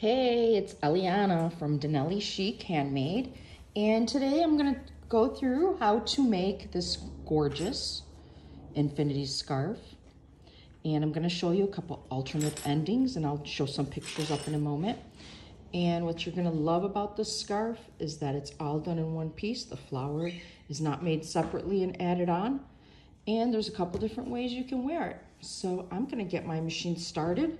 Hey, it's Eliana from Danelichic Handmade, and today I'm going to go through how to make this gorgeous infinity scarf. And I'm going to show you a couple alternate endings, and I'll show some pictures up in a moment. And what you're going to love about this scarf is that it's all done in one piece. The flower is not made separately and added on. And there's a couple different ways you can wear it. So I'm going to get my machine started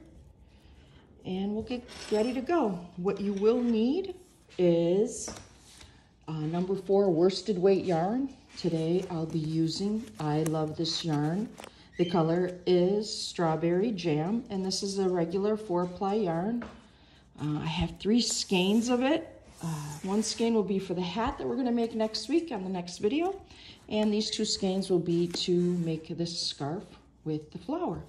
and we'll get ready to go. What you will need is number 4 worsted weight yarn. Today I'll be using I Love This yarn. The color is Strawberry Jam, and this is a regular 4-ply yarn. I have 3 skeins of it. One skein will be for the hat that we're going to make next week on the next video, and these 2 skeins will be to make this scarf with the flower.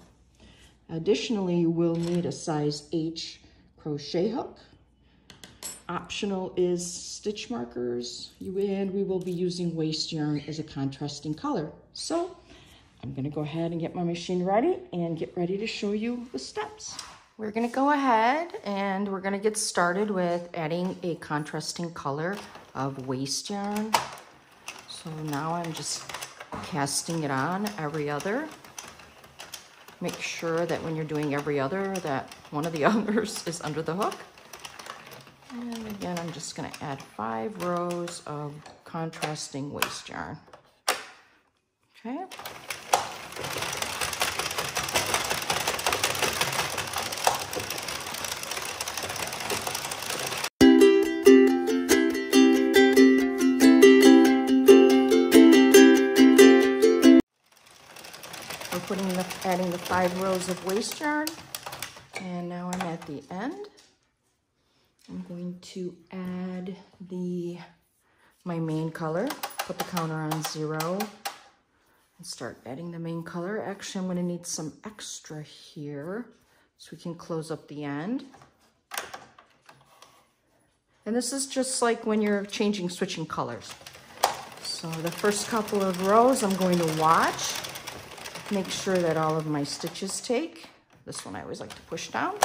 Additionally, you will need a size H crochet hook. Optional is stitch markers, and we will be using waste yarn as a contrasting color. So I'm gonna go ahead and get my machine ready and get ready to show you the steps. We're gonna go ahead and we're gonna get started with adding a contrasting color of waste yarn. So now I'm just casting it on every other. Make sure that when you're doing every other that one of the others is under the hook. And again, I'm just gonna add 5 rows of contrasting waste yarn. Okay. Adding the 5 rows of waste yarn, and now I'm at the end. I'm going to add my main color, put the counter on 0, and start adding the main color. Actually, I'm going to need some extra here so we can close up the end. And this is just like when you're switching colors. So the first couple of rows I'm going to watch. Make sure that all of my stitches take. This one I always like to push down.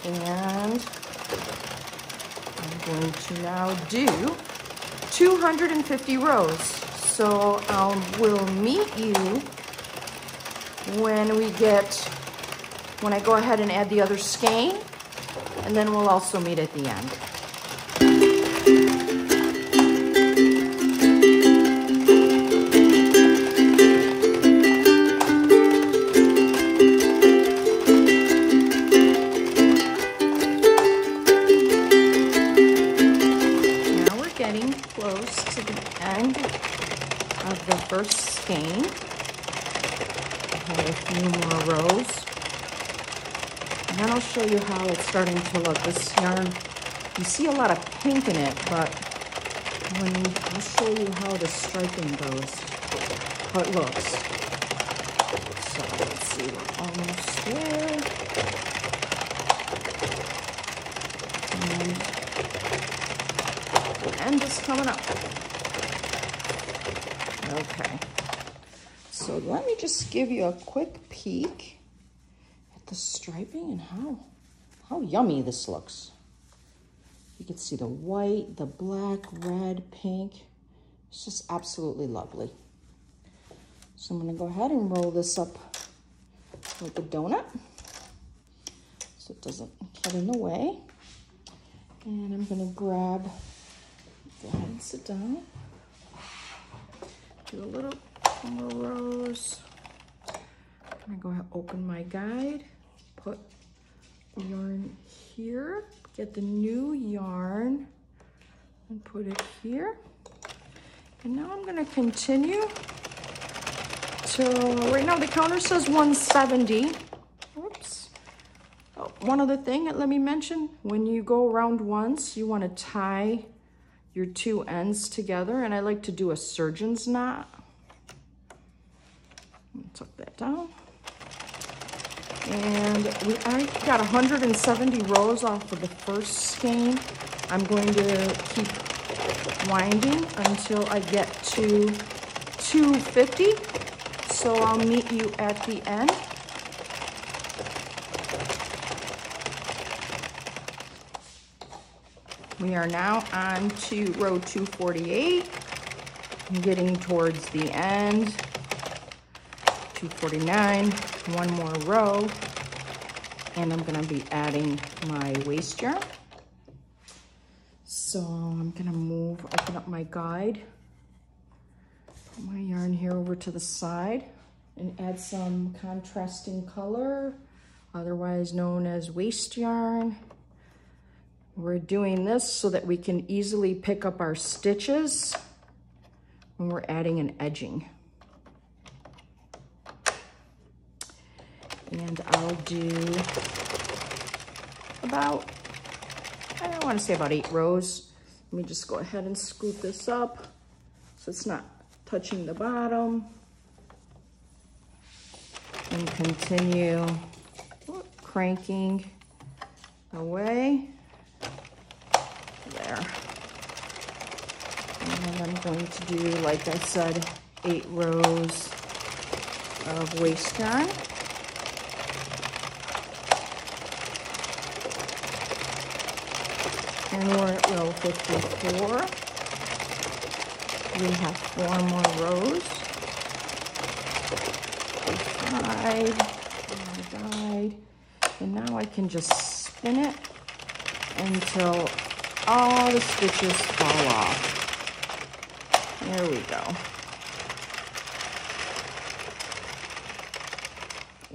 And I'm going to now do 250 rows. So we'll meet you when I go ahead and add the other skein, and then we'll also meet at the end. Close to the end of the first skein. I have a few more rows, and then I'll show you how it's starting to look. This yarn, you see a lot of pink in it, but I'll show you how the striping goes, how it looks. So let's see, we're almost there. And just coming up. Okay, so let me just give you a quick peek at the striping and how yummy this looks. You can see the white, the black, red, pink. It's just absolutely lovely. So I'm gonna go ahead and roll this up like a donut so it doesn't get in the way. And I'm gonna go ahead and sit down. Do a little more rows. I'm gonna go ahead and open my guide, put yarn here, get the new yarn and put it here. And now I'm gonna continue till, right now the counter says 170. Oops. Oh, one other thing let me mention, when you go around once, you wanna tie your 2 ends together, and I like to do a surgeon's knot. Tuck that down. And I got 170 rows off of the first skein. I'm going to keep winding until I get to 250. So I'll meet you at the end. We are now on to row 248. I'm getting towards the end. 249, one more row. And I'm gonna be adding my waste yarn. So I'm gonna open up my guide, put my yarn here over to the side, and add some contrasting color, otherwise known as waste yarn. We're doing this so that we can easily pick up our stitches when we're adding an edging. And I'll do about, I want to say about 8 rows. Let me just go ahead and scoot this up so it's not touching the bottom. And continue cranking away. There. And I'm going to do, like I said, 8 rows of waste yarn. And we're at row 54. We have 4 more rows. 55, my guide. And now I can just spin it until all the stitches fall off. There we go.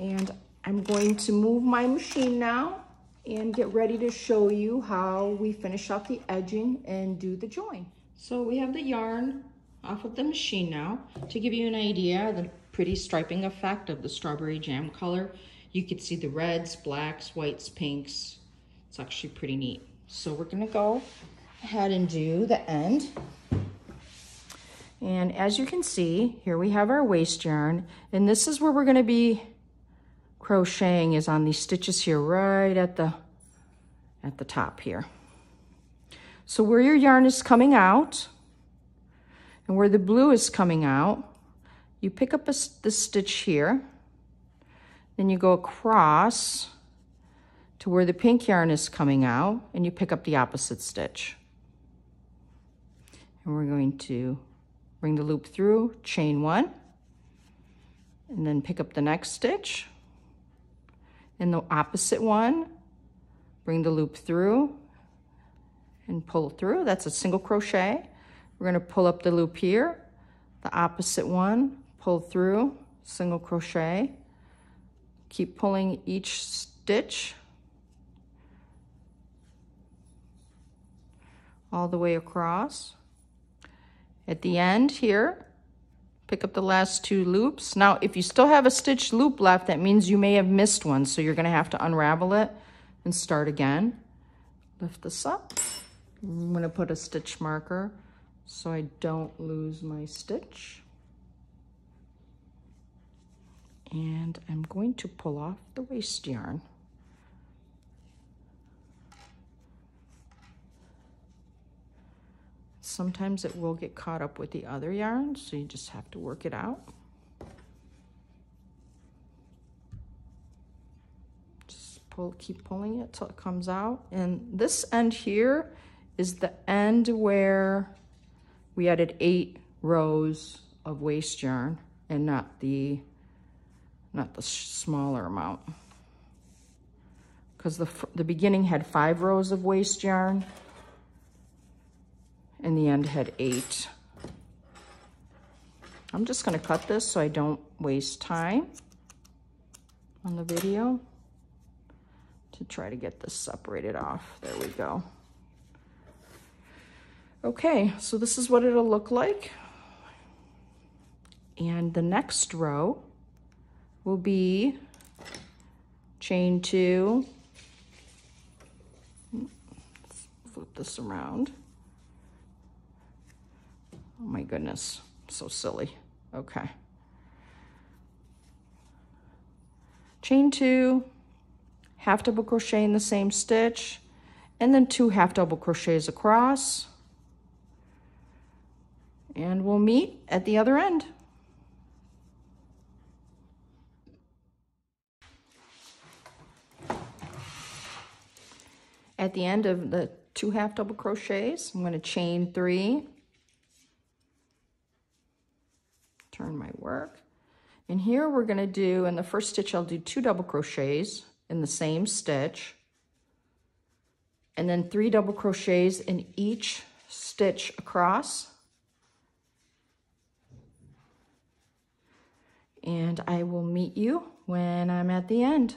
And I'm going to move my machine now and get ready to show you how we finish out the edging and do the join. So we have the yarn off of the machine now. To give you an idea, the pretty striping effect of the strawberry jam color, you could see the reds, blacks, whites, pinks. It's actually pretty neat. So we're gonna go ahead and do the end. And as you can see, here we have our waste yarn, and this is where we're gonna be crocheting, is on these stitches here, right at the top here. So where your yarn is coming out and where the blue is coming out, you pick up this stitch here, then you go across to where the pink yarn is coming out, and you pick up the opposite stitch. And we're going to bring the loop through, chain 1, and then pick up the next stitch. In the opposite one, bring the loop through and pull through. That's a single crochet. We're gonna pull up the loop here, the opposite one, pull through, single crochet. Keep pulling each stitch all the way across. At the end here, pick up the last 2 loops. Now, if you still have a stitch loop left, that means you may have missed one, so you're gonna have to unravel it and start again. Lift this up. I'm gonna put a stitch marker so I don't lose my stitch. And I'm going to pull off the waste yarn. Sometimes it will get caught up with the other yarn, so you just have to work it out. Just keep pulling it till it comes out. And this end here is the end where we added 8 rows of waste yarn and not the smaller amount. Because the beginning had 5 rows of waste yarn, and the end had 8. I'm just gonna cut this so I don't waste time on the video to try to get this separated off. There we go. Okay, so this is what it'll look like. And the next row will be chain 2. Let's flip this around. Oh my goodness, so silly. Okay. Chain 2, half double crochet in the same stitch, and then 2 half double crochets across. And we'll meet at the other end. At the end of the 2 half double crochets. I'm going to chain 3, turn my work, and here we're going to do, in the first stitch I'll do 2 double crochets in the same stitch, and then 3 double crochets in each stitch across. And I will meet you when I'm at the end.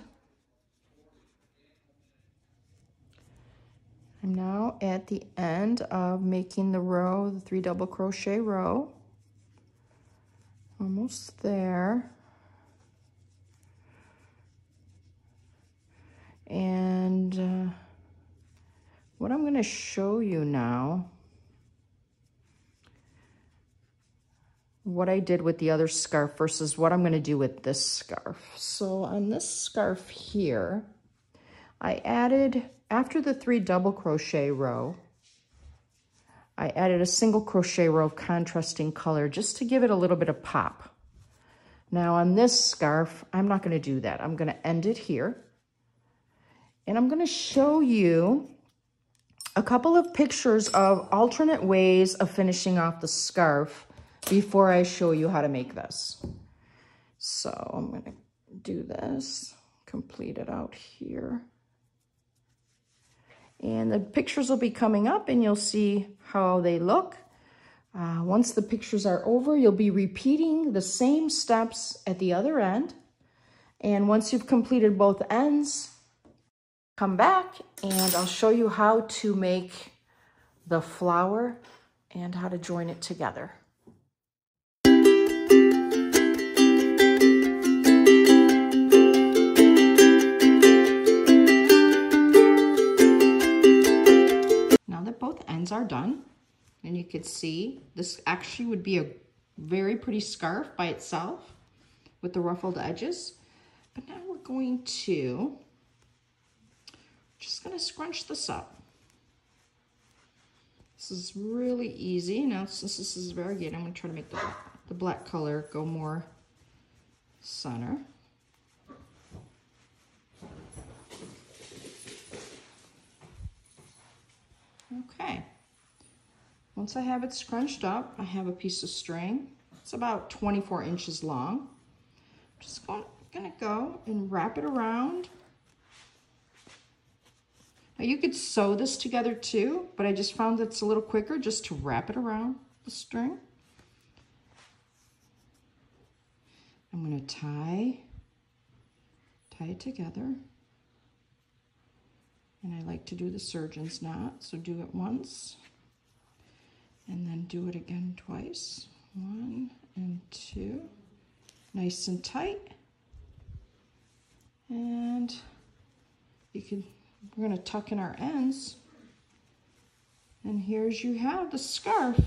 I'm now at the end of making the row, the 3 double crochet row. Almost there. And what I'm going to show you now, what I did with the other scarf versus what I'm going to do with this scarf. So on this scarf here, I added, after the 3 double crochet row, I added a single crochet row of contrasting color just to give it a little bit of pop. Now on this scarf, I'm not going to do that. I'm going to end it here. And I'm going to show you a couple of pictures of alternate ways of finishing off the scarf before I show you how to make this. So I'm going to do this, complete it out here. And the pictures will be coming up and you'll see how they look. Once the pictures are over, you'll be repeating the same steps at the other end. And once you've completed both ends, come back and I'll show you how to make the flower and how to join it together. Are done, and you can see this actually would be a very pretty scarf by itself with the ruffled edges. But now we're going to just scrunch this up. This is really easy. Now since this is variegated, I'm going to try to make the black color go more center. Okay. Once I have it scrunched up, I have a piece of string. It's about 24 inches long. I'm just gonna go and wrap it around. Now you could sew this together too, but I just found it's a little quicker just to wrap it around the string. I'm gonna tie it together. And I like to do the surgeon's knot, so do it once. And then do it again twice. 1 and 2. Nice and tight. And we're going to tuck in our ends. And here's you have the scarf.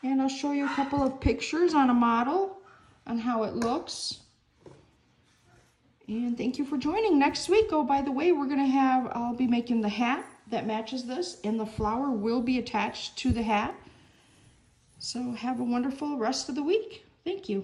And I'll show you a couple of pictures on a model on how it looks. And thank you for joining. Next week, oh, by the way, I'll be making the hat that matches this, and the flower will be attached to the hat. So have a wonderful rest of the week. Thank you.